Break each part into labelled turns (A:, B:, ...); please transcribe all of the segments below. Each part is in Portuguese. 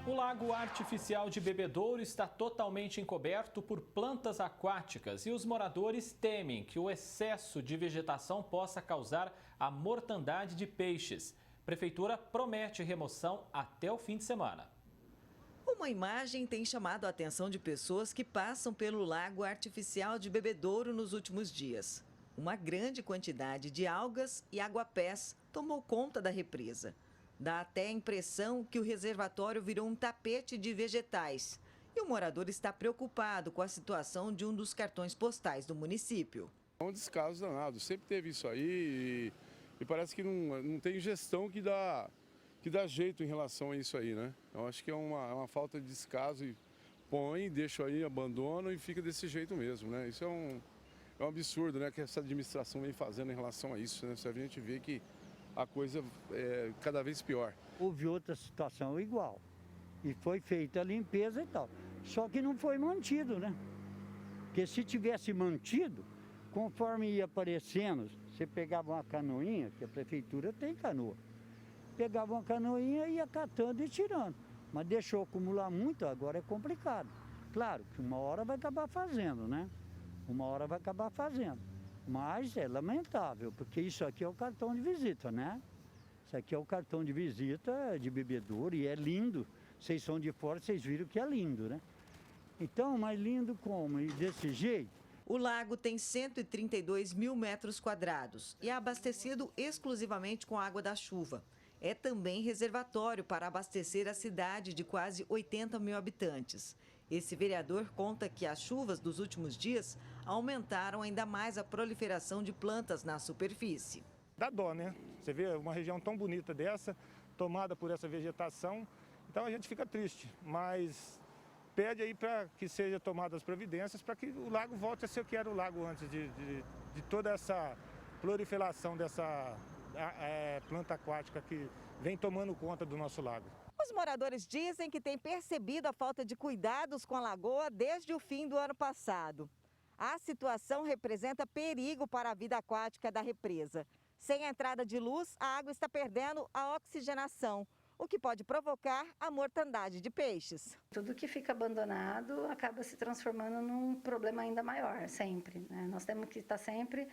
A: O lago artificial de Bebedouro está totalmente encoberto por plantas aquáticas e os moradores temem que o excesso de vegetação possa causar a mortandade de peixes. A prefeitura promete remoção até o fim de semana.
B: Uma imagem tem chamado a atenção de pessoas que passam pelo lago artificial de Bebedouro nos últimos dias. Uma grande quantidade de algas e aguapés tomou conta da represa. Dá até a impressão que o reservatório virou um tapete de vegetais. E o morador está preocupado com a situação de um dos cartões postais do município.
C: É um descaso danado, sempre teve isso aí e parece que não tem gestão que dá jeito em relação a isso aí, né? Eu acho que é uma falta de descaso e põe, deixa aí, abandona e fica desse jeito mesmo, né? Isso é um absurdo, né, que essa administração vem fazendo em relação a isso, né? A gente vê que a coisa é cada vez pior.
D: Houve outra situação igual e foi feita a limpeza e tal, só que não foi mantido, né? Porque se tivesse mantido, conforme ia aparecendo, você pegava uma canoinha, que a prefeitura tem canoa, pegava uma canoinha e ia catando e tirando, mas deixou acumular muito, agora é complicado. Claro que uma hora vai acabar fazendo, né? Uma hora vai acabar fazendo. Mas é lamentável, porque isso aqui é o cartão de visita, né? Isso aqui é o cartão de visita de Bebedouro e é lindo. Vocês são de fora, vocês viram que é lindo, né? Então, mais lindo como? E desse jeito?
B: O lago tem 132 mil metros quadrados e é abastecido exclusivamente com água da chuva. É também reservatório para abastecer a cidade de quase 80 mil habitantes. Esse vereador conta que as chuvas dos últimos dias aumentaram ainda mais a proliferação de plantas na superfície.
E: Dá dó, né? Você vê uma região tão bonita dessa, tomada por essa vegetação, então a gente fica triste, mas pede aí para que sejam tomadas as providências para que o lago volte a ser o que era o lago antes de toda essa proliferação dessa planta aquática que vem tomando conta do nosso lago.
F: Os moradores dizem que têm percebido a falta de cuidados com a lagoa desde o fim do ano passado. A situação representa perigo para a vida aquática da represa. Sem a entrada de luz, a água está perdendo a oxigenação, o que pode provocar a mortandade de peixes.
G: Tudo que fica abandonado acaba se transformando num problema ainda maior, sempre, né? Nós temos que estar sempre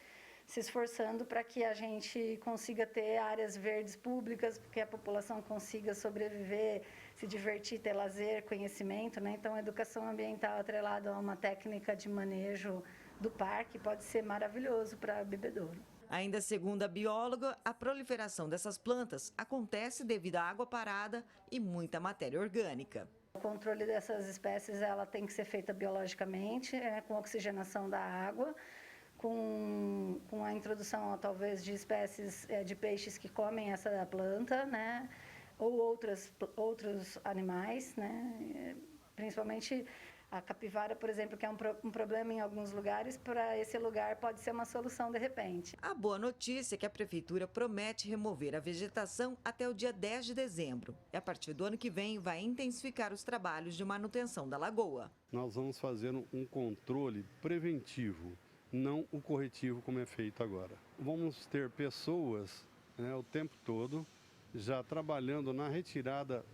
G: se esforçando para que a gente consiga ter áreas verdes públicas, que a população consiga sobreviver, se divertir, ter lazer, conhecimento, né? Então, a educação ambiental atrelada a uma técnica de manejo do parque pode ser maravilhoso para Bebedouro.
B: Ainda segundo a bióloga, a proliferação dessas plantas acontece devido à água parada e muita matéria orgânica.
G: O controle dessas espécies ela tem que ser feita biologicamente, com oxigenação da água, com a introdução talvez de espécies de peixes que comem essa planta, né? Ou outros animais, né? Principalmente a capivara, por exemplo, que é um problema em alguns lugares, para esse lugar pode ser uma solução de repente.
B: A boa notícia é que a prefeitura promete remover a vegetação até o dia 10 de dezembro. E a partir do ano que vem vai intensificar os trabalhos de manutenção da lagoa.
H: Nós vamos fazer um controle preventivo, não o corretivo como é feito agora. Vamos ter pessoas, né, o tempo todo já trabalhando na retirada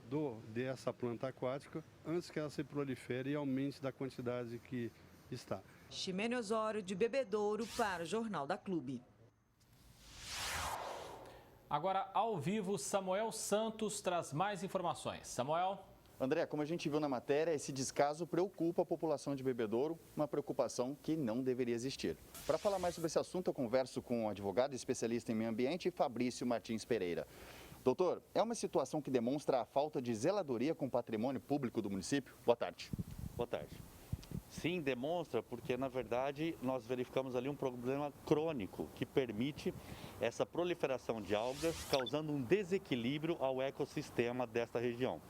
H: dessa planta aquática antes que ela se prolifere e aumente da quantidade que está.
B: Ximene Osório, de Bebedouro, para o Jornal da Clube.
A: Agora, ao vivo, Samuel Santos traz mais informações. Samuel.
I: André, como a gente viu na matéria, esse descaso preocupa a população de Bebedouro, uma preocupação que não deveria existir. Para falar mais sobre esse assunto, eu converso com o advogado especialista em meio ambiente, Fabrício Martins Pereira. Doutor, é uma situação que demonstra a falta de zeladoria com o patrimônio público do município? Boa tarde.
J: Boa tarde. Sim, demonstra, porque na verdade nós verificamos ali um problema crônico que permite essa proliferação de algas, causando um desequilíbrio ao ecossistema desta região.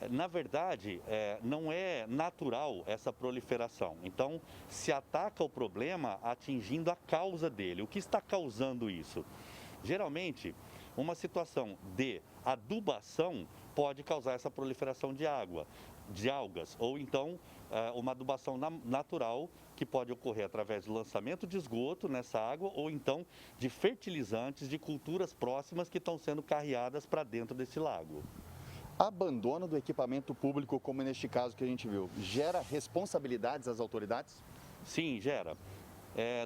J: Na verdade, não é natural essa proliferação. Então, se ataca o problema atingindo a causa dele. O que está causando isso? Geralmente, uma situação de adubação pode causar essa proliferação de algas, ou então uma adubação natural que pode ocorrer através do lançamento de esgoto nessa água ou então de fertilizantes de culturas próximas que estão sendo carreadas para dentro desse lago.
I: Abandono do equipamento público, como neste caso que a gente viu, gera responsabilidades às autoridades?
J: Sim, gera.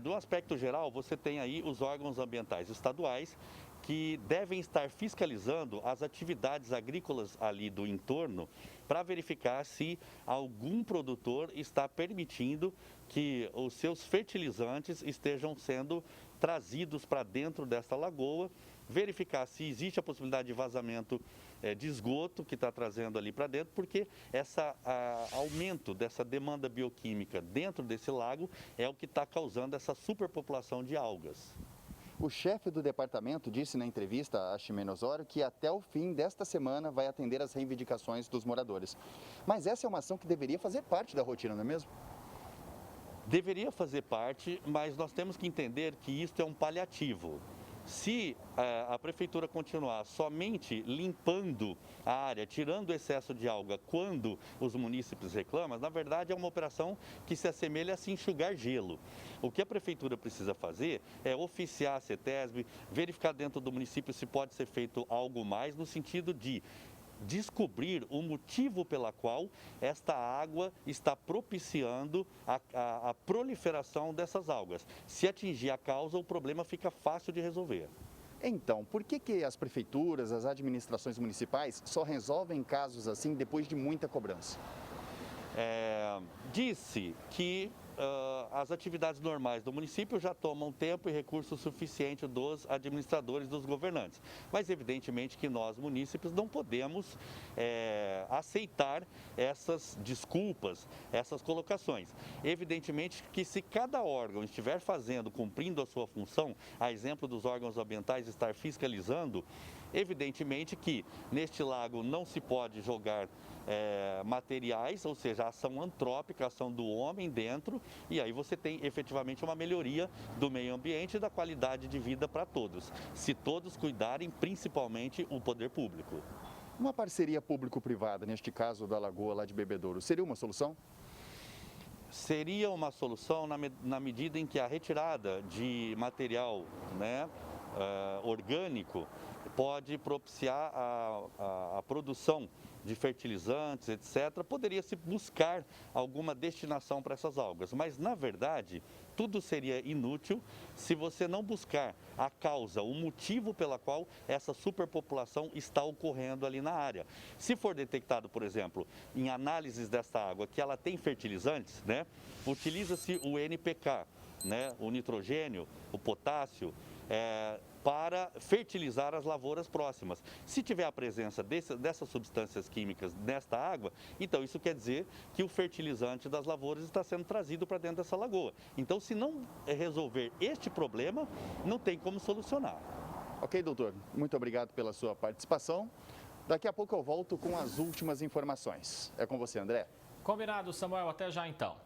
J: Do aspecto geral, você tem aí os órgãos ambientais estaduais que devem estar fiscalizando as atividades agrícolas ali do entorno para verificar se algum produtor está permitindo que os seus fertilizantes estejam sendo trazidos para dentro dessa lagoa, verificar se existe a possibilidade de vazamento de esgoto que está trazendo ali para dentro, porque esse aumento dessa demanda bioquímica dentro desse lago é o que está causando essa superpopulação de algas.
I: O chefe do departamento disse na entrevista a Ximena Osório que até o fim desta semana vai atender às reivindicações dos moradores. Mas essa é uma ação que deveria fazer parte da rotina, não é mesmo?
J: Deveria fazer parte, mas nós temos que entender que isso é um paliativo. Se a prefeitura continuar somente limpando a área, tirando o excesso de alga quando os munícipes reclamam, na verdade é uma operação que se assemelha a se enxugar gelo. O que a prefeitura precisa fazer é oficiar a CETESB, verificar dentro do município se pode ser feito algo mais no sentido de descobrir o motivo pela qual esta água está propiciando a proliferação dessas algas. Se atingir a causa, o problema fica fácil de resolver.
I: Então, por que as prefeituras, as administrações municipais só resolvem casos assim depois de muita cobrança?
J: Disse que as atividades normais do município já tomam tempo e recurso suficiente dos administradores, dos governantes. Mas, evidentemente, que nós, munícipes, não podemos aceitar essas desculpas, essas colocações. Evidentemente que se cada órgão estiver cumprindo a sua função, a exemplo dos órgãos ambientais estar fiscalizando, evidentemente que neste lago não se pode jogar materiais, ou seja, ação antrópica, ação do homem dentro, e aí você tem efetivamente uma melhoria do meio ambiente e da qualidade de vida para todos, se todos cuidarem, principalmente o poder público.
I: Uma parceria público-privada, neste caso da lagoa lá de Bebedouro, seria uma solução?
J: Seria uma solução na medida em que a retirada de material orgânico pode propiciar a produção de fertilizantes, etc. Poderia-se buscar alguma destinação para essas algas, mas, na verdade, tudo seria inútil se você não buscar a causa, o motivo pela qual essa superpopulação está ocorrendo ali na área. Se for detectado, por exemplo, em análises dessa água que ela tem fertilizantes, utiliza-se o NPK, o nitrogênio, o potássio, para fertilizar as lavouras próximas. Se tiver a presença dessas substâncias químicas nesta água, então isso quer dizer que o fertilizante das lavouras está sendo trazido para dentro dessa lagoa. Então, se não resolver este problema, não tem como solucionar.
I: Ok, doutor. Muito obrigado pela sua participação. Daqui a pouco eu volto com as últimas informações. É com você, André.
A: Combinado, Samuel. Até já, então.